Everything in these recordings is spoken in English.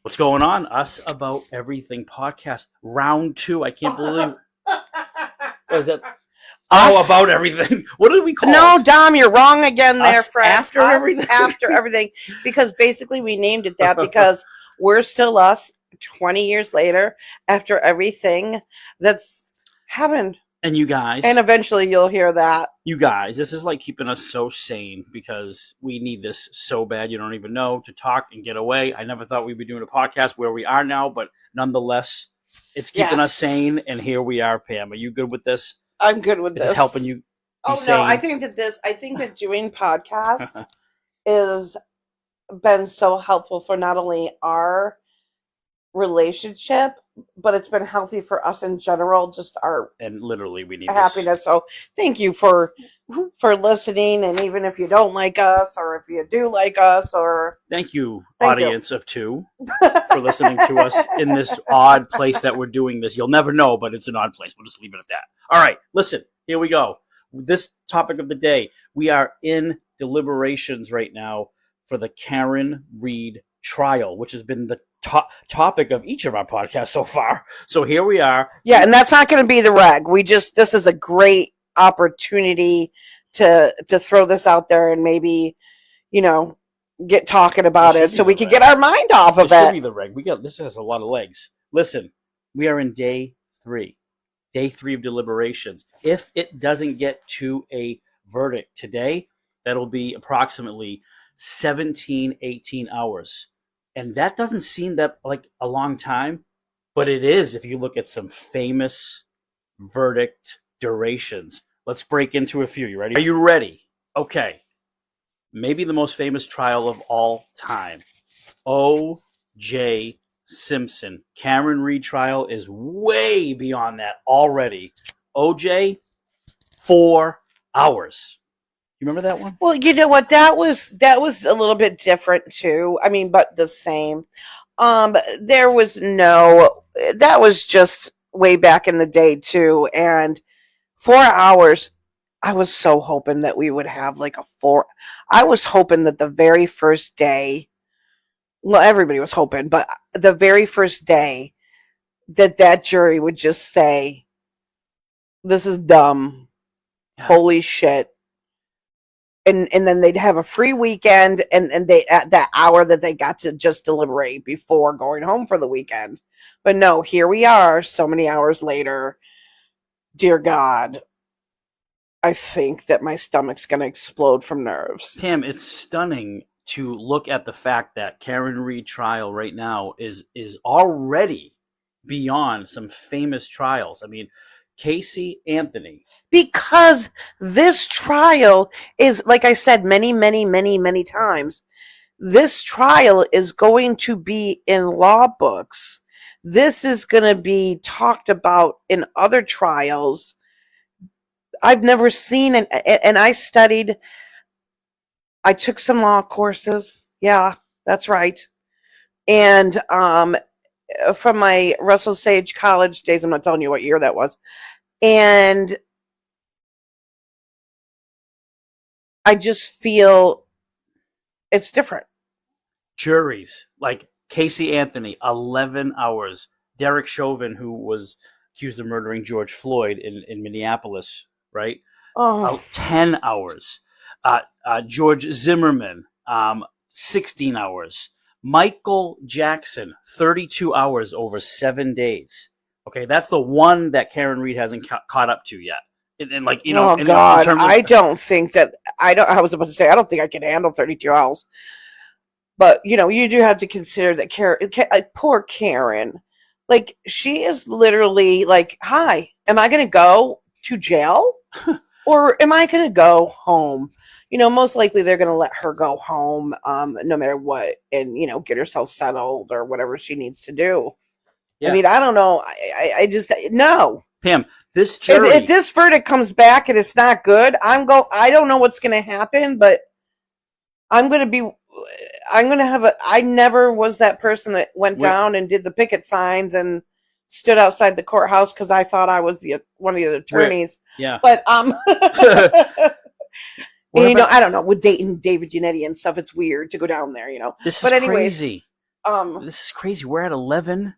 What's going on? Us About Everything podcast, round 2. I can't believe. What is that? Oh, About Everything. What did we call No, it? Dom, you're wrong again there, Us friend. After Everything? After everything. Because basically we named it that because we're still us 20 years later after everything that's happened. And you guys. And eventually you'll hear that. You guys, this is like keeping us so sane because we need this so bad you don't even know, to talk and get away. I never thought we'd be doing a podcast where we are now, but nonetheless, it's keeping us sane, and here we are, Pam. Are you good with this? I'm good with this. Is helping you be sane? No, I think that doing podcasts is been so helpful for not only our relationship, but it's been healthy for us in general, just our and literally we need happiness. This. So thank you for listening, and even if you don't like us or if you do like us, or thank you audience of 2 for listening to us in this odd place that we're doing this. You'll never know, but it's an odd place. We'll just leave it at that. All right, listen, here we go. This topic of the day, we are in deliberations right now for the Karen Read trial, which has been the topic of each of our podcasts so far. So here we are. Yeah, and that's not going to be the reg. This is a great opportunity to throw this out there and maybe, get talking about it so we can get our mind off of it. Should be the reg. This has a lot of legs. Listen, we are in day 3 of deliberations. If it doesn't get to a verdict today, that'll be approximately 18 hours. And that doesn't seem that like a long time, but it is if you look at some famous verdict durations. Let's break into a few. You ready? Are you ready? Okay. Maybe the most famous trial of all time. O.J. Simpson. Karen Read trial is way beyond that already. O.J., 4 hours. You remember that one? Well, you know what? That was a little bit different too. I mean, but the same. That was just way back in the day too. And 4 hours, I was so hoping that we would have I was hoping that the very first day, well, everybody was hoping, but the very first day that jury would just say, "This is dumb. Yeah. Holy shit." And then they'd have a free weekend, and they at that hour that they got to just deliberate before going home for the weekend. But no, here we are, so many hours later. Dear God, I think that my stomach's going to explode from nerves. Tam, it's stunning to look at the fact that Karen Read trial right now is already beyond some famous trials. I mean, Casey Anthony. Because this trial is, like I said many, many, many, many times, this trial is going to be in law books. This is going to be talked about in other trials. I've never seen it, and I took some law courses. Yeah, that's right. And from my Russell Sage College days, I'm not telling you what year that was. And I just feel it's different. Juries, like Casey Anthony, 11 hours. Derek Chauvin, who was accused of murdering George Floyd in Minneapolis, right? 10 hours. George Zimmerman, 16 hours. Michael Jackson, 32 hours over 7 days. Okay, that's the one that Karen Read hasn't caught up to yet. And like, oh God, I don't think that I was about to say I don't think I can handle 32 hours. But you do have to consider that poor Karen, like she is literally like, "Hi, am I going to go to jail or am I going to go home?" Most likely they're going to let her go home, no matter what, and get herself settled or whatever she needs to do. Yeah. I mean, I don't know. I just no. Pam, this jury. If this verdict comes back and it's not good, I don't know what's going to happen, but I never was that person that went down and did the picket signs and stood outside the courthouse because I thought I was one of the attorneys. Yeah. But I don't know, with David Giannetti and stuff, it's weird to go down there, This is crazy. This is crazy. We're at 11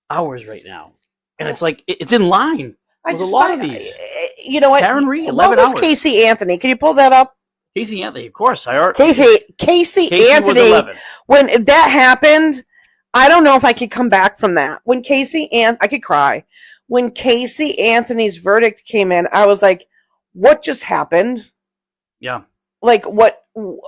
hours right now, and it's like it's in line. There's a lot of these. You know what? Karen Reed, 11 what was hours. Casey Anthony? Can you pull that up? Casey Anthony, of course. Casey Anthony. Was 11. When that happened, I don't know if I could come back from that. When I could cry. When Casey Anthony's verdict came in, I was like, "What just happened?" Yeah. Like what?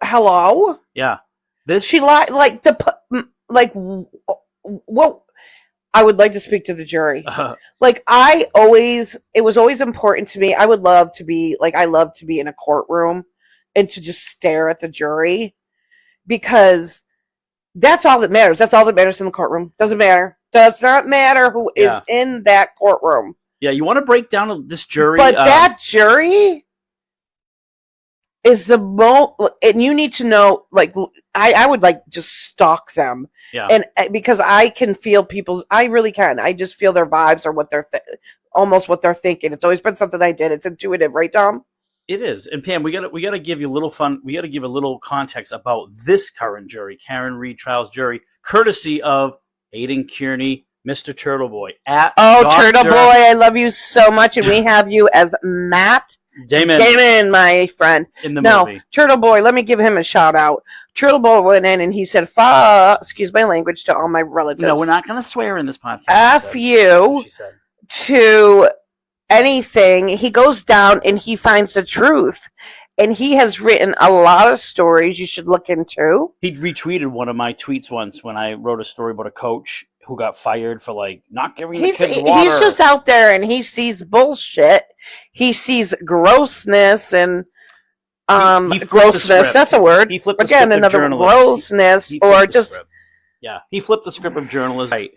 Hello? Yeah. She lied. What? I would like to speak to the jury. It was always important to me. I love to be in a courtroom and to just stare at the jury, because that's all that matters. That's all that matters in the courtroom. Does not matter who is in that courtroom. Yeah, you want to break down this jury. But that jury is the most, and you need to know, I would just stalk them. Yeah. And because I can feel I really can. I just feel their vibes or what they're almost what they're thinking. It's always been something I did. It's intuitive, right, Tom? It is. And Pam, we gotta give you a little fun. We gotta give a little context about this current jury, Karen Reed trials jury, courtesy of Aiden Kearney, Mr. Turtle Boy. Turtle Boy, I love you so much, and we have you as Matt Damon, my friend. In the movie. Turtle Boy, let me give him a shout out. Turtle Boy went in and he said, excuse my language to all my relatives. No, we're not going to swear in this podcast. F you to anything. He goes down and he finds the truth. And he has written a lot of stories you should look into. He retweeted one of my tweets once when I wrote a story about a coach who got fired for not giving the kids water. He's just out there and he sees bullshit. He sees grossness and grossness. That's a word. He flipped again another grossness he or just he flipped the script of journalism. Right.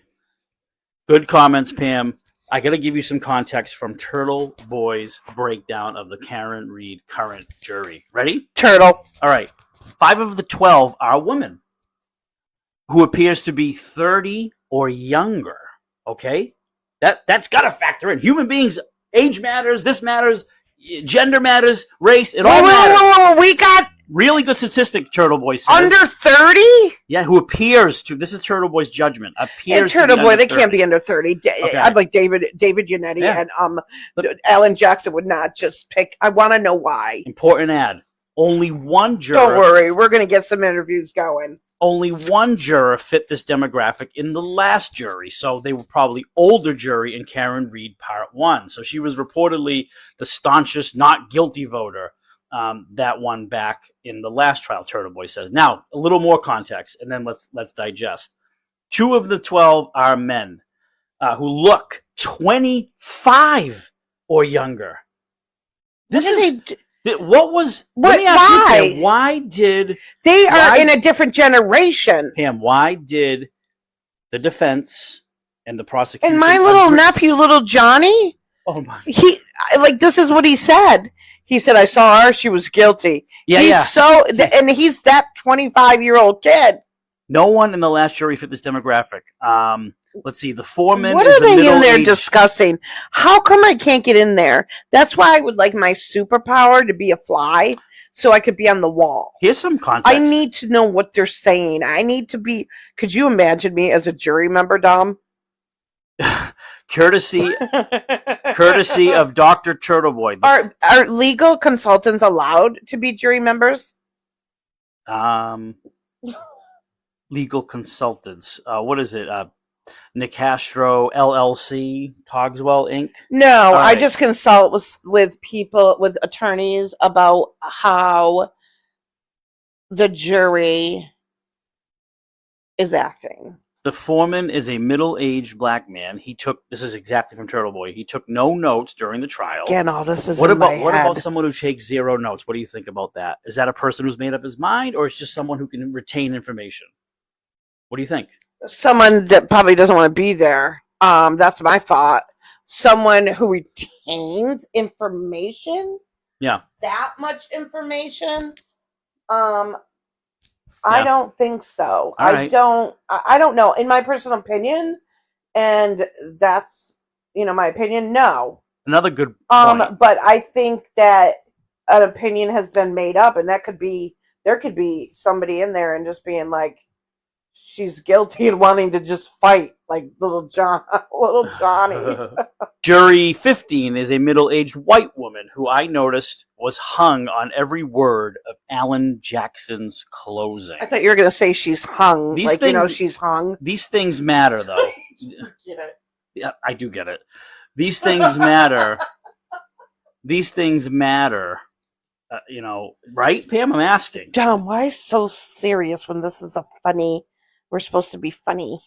Good comments, Pam. I got to give you some context from Turtle Boy's breakdown of the Karen Reed current jury. Ready? Turtle. All right. 5 of the 12 are women who appears to be 30 or younger. Okay? That's got to factor in. Human beings, age matters, this matters, gender matters, race, it all matters. Whoa. We got really good statistic, Turtle Boy says. Under 30? Yeah, who appears to. This is Turtle Boy's judgment. And Turtle Boy, they can't be under 30. Okay. I'd like David Yannetti and Alan Jackson would not just pick. I want to know why. Important ad. Only one juror. Don't worry, we're going to get some interviews going. Only one juror fit this demographic in the last jury, so they were probably older jury in Karen Reed Part 1. So she was reportedly the staunchest not guilty voter that won back in the last trial, Turtle Boy says. Now, a little more context, and then let's digest. 2 of the 12 are men who look 25 or younger. This is... What was... Why? You, why did... They are in a different generation. Pam, why did the defense and the prosecution... And my little nephew, little Johnny... Oh, my... This is what he said. He said, I saw her, she was guilty. He's he's that 25-year-old kid. No one in the last jury fit this demographic. Let's see, the foreman. What are they in there discussing? How come I can't get in there? That's why I would like my superpower to be a fly, so I could be on the wall. Here's some context. I need to know what they're saying. I need to be. Could you imagine me as a jury member, Dom? Courtesy of Dr. Turtleboy. Are legal consultants allowed to be jury members? Legal consultants. What is it? Nicastro LLC, Cogswell Inc. No, I just consult with people, with attorneys about how the jury is acting. The foreman is a middle-aged black man. This is exactly from Turtle Boy. He took no notes during the trial. Again, all this is what about someone who takes 0 notes? What do you think about that? Is that a person who's made up his mind, or is just someone who can retain information? What do you think? Someone that probably doesn't want to be there. That's my thought. Someone who retains information. Yeah. That much information. I don't think so. I don't know. In my personal opinion, and that's my opinion. No. Another good point. But I think that an opinion has been made up, and there could be somebody in there and just being like, she's guilty and wanting to just fight like little Johnny. Jury 15 is a middle-aged white woman who I noticed was hung on every word of Alan Jackson's closing. I thought you were going to say she's hung. These She's hung. These things matter, though. Get it. Yeah, I do get it. These things matter. These things matter. Right, Pam? I'm asking. John, why so serious when this is we're supposed to be funny?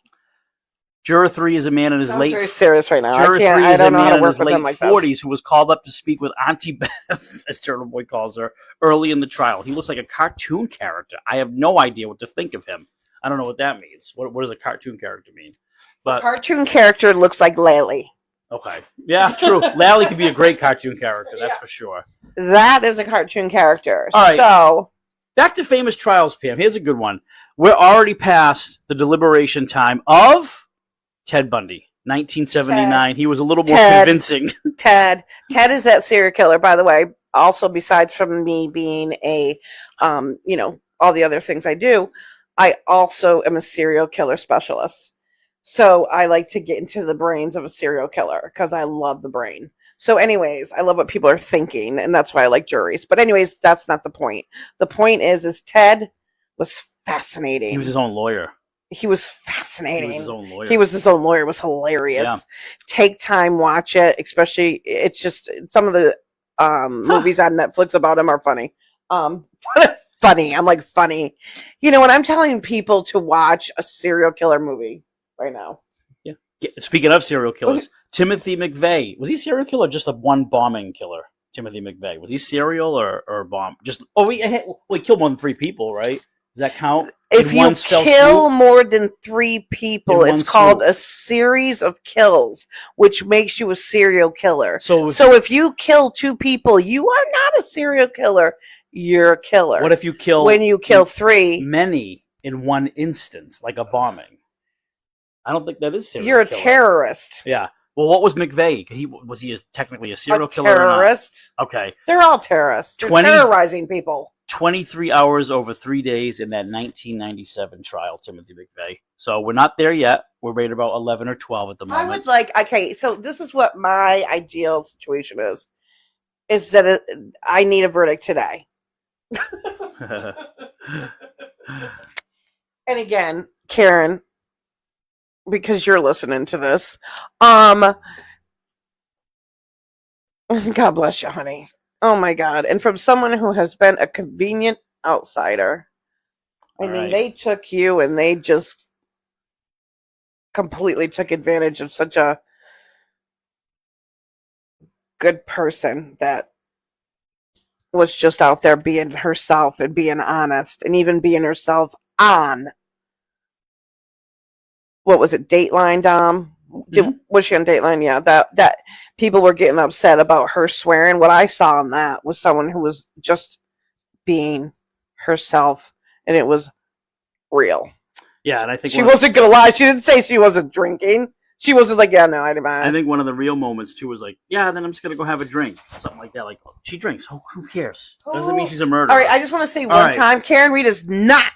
Juror 3 is a man in his late... very serious right now. Juror 3 I is don't a know how man to in work his with late him like 40s this. who was called up to speak with Auntie Beth, as Turtle Boy calls her, early in the trial. He looks like a cartoon character. I have no idea what to think of him. I don't know what that means. What does a cartoon character mean? But a cartoon character looks like Lally. Okay. Yeah, true. Lally could be a great cartoon character, that's for sure. That is a cartoon character. All right. So, back to famous trials, Pam. Here's a good one. We're already past the deliberation time of Ted Bundy, 1979. He was a little more convincing. Ted is that serial killer, by the way. Also, besides from me being all the other things I do, I also am a serial killer specialist. So I like to get into the brains of a serial killer because I love the brain. So anyways, I love what people are thinking, and that's why I like juries. But anyways, that's not the point. The point is Ted was fascinating. He was his own lawyer. He was fascinating. He was his own lawyer. He was his own lawyer. It was hilarious. Yeah. Take time, watch it. Especially, it's just some of the movies on Netflix about him are funny. Funny. I'm like, funny. When I'm telling people to watch a serial killer movie right now. Yeah. Speaking of serial killers, Timothy McVeigh. Was he serial killer or just a one bombing killer? Timothy McVeigh. Was he serial or bomb? He killed more than 3 people, right? Does that count? If you kill more than 3 people, it's called a series of kills, which makes you a serial killer. So if you kill 2 people, you are not a serial killer. You're a killer. What if you kill... When you kill 3... Many in one instance, like a bombing. I don't think that is serial You're a killer. terrorist. Yeah. Well, what was McVeigh? Was he technically a serial killer terrorist? Or not? Okay. They're all terrorists. They're terrorizing people. 23 hours over 3 days in that 1997 trial, Timothy McVeigh. So we're not there yet. We're rated about 11 or 12 at the moment. So this is what my ideal situation is that I need a verdict today. And again, Karen, because you're listening to this, God bless you, honey. Oh my God. And from someone who has been a convenient outsider. They took you and they just completely took advantage of such a good person that was just out there being herself and being honest and even being herself on, what was it, Dateline, Dom? Was she on Dateline? Yeah, that people were getting upset about her swearing. What I saw in that was someone who was just being herself, and it was real. Yeah, and I think she wasn't gonna lie. She didn't say she wasn't drinking. She wasn't like, yeah, no, I didn't mind. I think one of the real moments too was like, yeah, then I'm just gonna go have a drink, something like that. Like, she drinks. Who cares? Doesn't mean she's a murderer. All right, I just want to say one time, Karen Reed is not.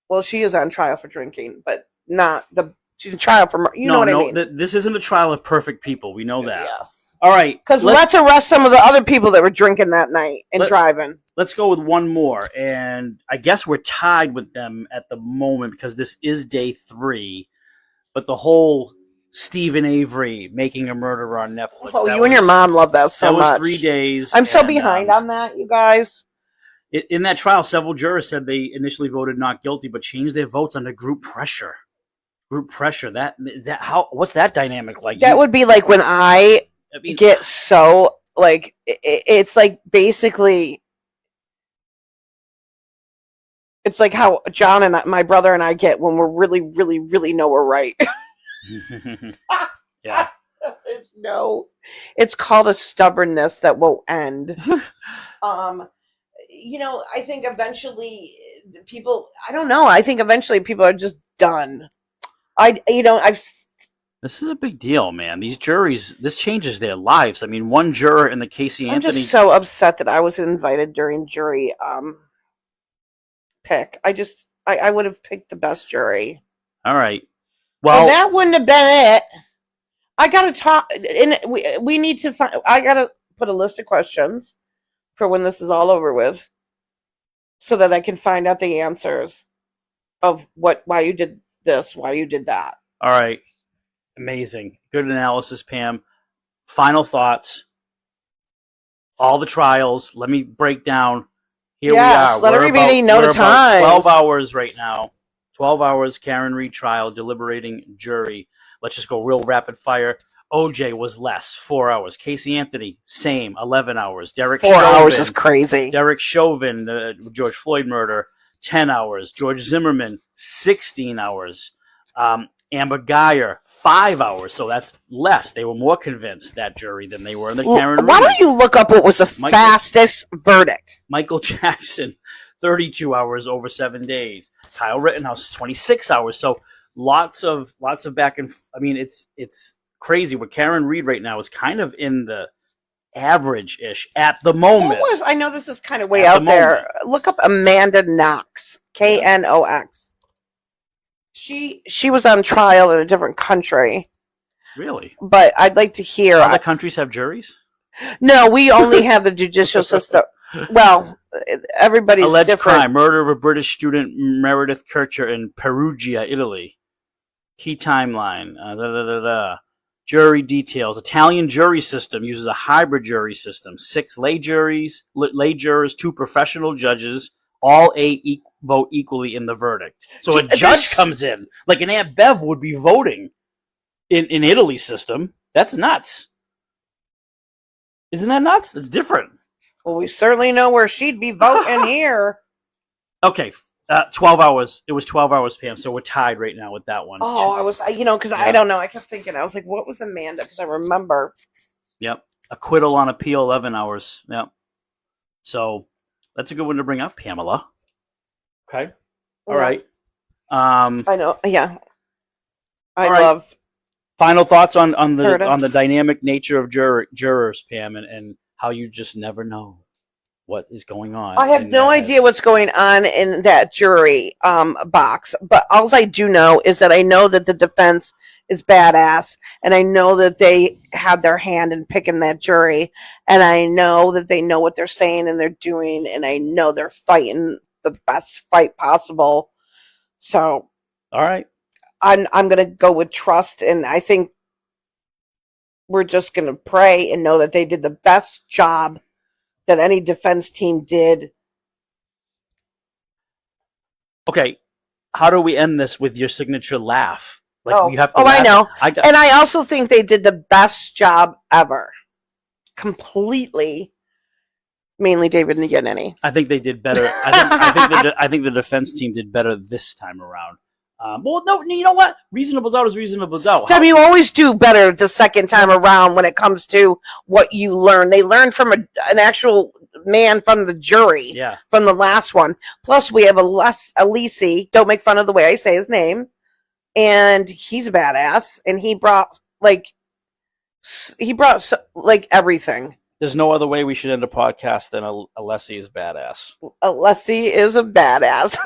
Well, she is on trial for drinking, but not the. She's in trial for murder. You know what I mean? This isn't a trial of perfect people. We know that. Yes. All right. Because let's arrest some of the other people that were drinking that night and driving. Let's go with one more. And I guess we're tied with them at the moment because this is day 3. But the whole Stephen Avery Making a Murderer on Netflix. Oh, you and your mom love that so much. That was 3 days. I'm so behind on that, you guys. In that trial, several jurors said they initially voted not guilty, but changed their votes under group pressure. Group pressure. What's that dynamic like? That would be like when I get so like it's like basically it's like how John and my brother and I get when we're really, really, really know we're right. Yeah. It's called a stubbornness that won't end. I think eventually people. I don't know. I think eventually people are just done. This is a big deal, man. These juries, this changes their lives. I mean, one juror in the Casey Anthony... I'm just so upset that I was invited during jury pick. I would have picked the best jury. All right. Well, Well, that wouldn't have been it. I gotta talk, and we need to find. I gotta put a list of questions for when this is all over with, so that I can find out the answers of why you did this, why you did that. all right. Amazing. Good analysis, Pam. Final thoughts. All the trials. Let me break down. Here we are. Let everybody know the time. 12 hours right now. 12 hours, Karen Reed trial, deliberating jury. Let's just go real rapid fire. OJ was less, 4 hours. Casey Anthony, same, 11 hours. Derek 4 hours is crazy. Derek Chauvin, the George Floyd murder, 10 hours. George Zimmerman, 16 hours. Amber Geyer, 5 hours. So that's less. They were more convinced, that jury, than they were in the Karen Reed. Why don't you look up what was the fastest verdict? Michael Jackson, 32 hours over 7 days. Kyle Rittenhouse, 26 hours. So lots of back and I mean, it's crazy. What Karen Reed right now is kind of in the average-ish at the moment. I know this is kind of way out there. Look up Amanda Knox, Knox. She was on trial in a different country. Really? But I'd like to hear. Other countries have juries? No, we only have the judicial system. Well, everybody's alleged different. Crime: murder of a British student, Meredith Kircher, in Perugia, Italy. Key timeline. Jury details. Italian jury system uses a hybrid jury system. 6 lay jurors, 2 professional judges. All vote equally in the verdict. So a judge comes in, like an Aunt Bev would be voting in Italy's system. That's nuts. Isn't that nuts? That's different. Well, we certainly know where she'd be voting here. Okay, 12 hours. It was 12 hours, Pam. So we're tied right now with that one. Oh, I was, because I don't know. I kept thinking, I was like, what was Amanda? Because I remember. Yep. Acquittal on appeal, 11 hours. Yep. So that's a good one to bring up, Pamela. Okay. All right. I know. Yeah. I right. love. Final thoughts on the verdicts. On the dynamic nature of jurors, Pam, and how you just never know what is going on. I have no idea what's going on in that jury box, but all I do know is that I know that the defense is badass, and I know that they had their hand in picking that jury, and I know that they know what they're saying and they're doing, and I know they're fighting the best fight possible. So, all right, I'm going to go with trust, and I think we're just going to pray and know that they did the best job that any defense team did. Okay, how do we end this with your signature laugh? Like you have to I know. And I also think they did the best job ever. Completely. Mainly David Niganeni. I think they did better. I think the defense team did better this time around. Well, no, you know what? Reasonable doubt is reasonable doubt. You always do better the second time around when it comes to what you learn. They learned from an actual man from the jury, from the last one. Plus, we have Alisi. Don't make fun of the way I say his name. And he's a badass. And he brought everything. There's no other way we should end a podcast than Alessi is badass. Alessi is a badass.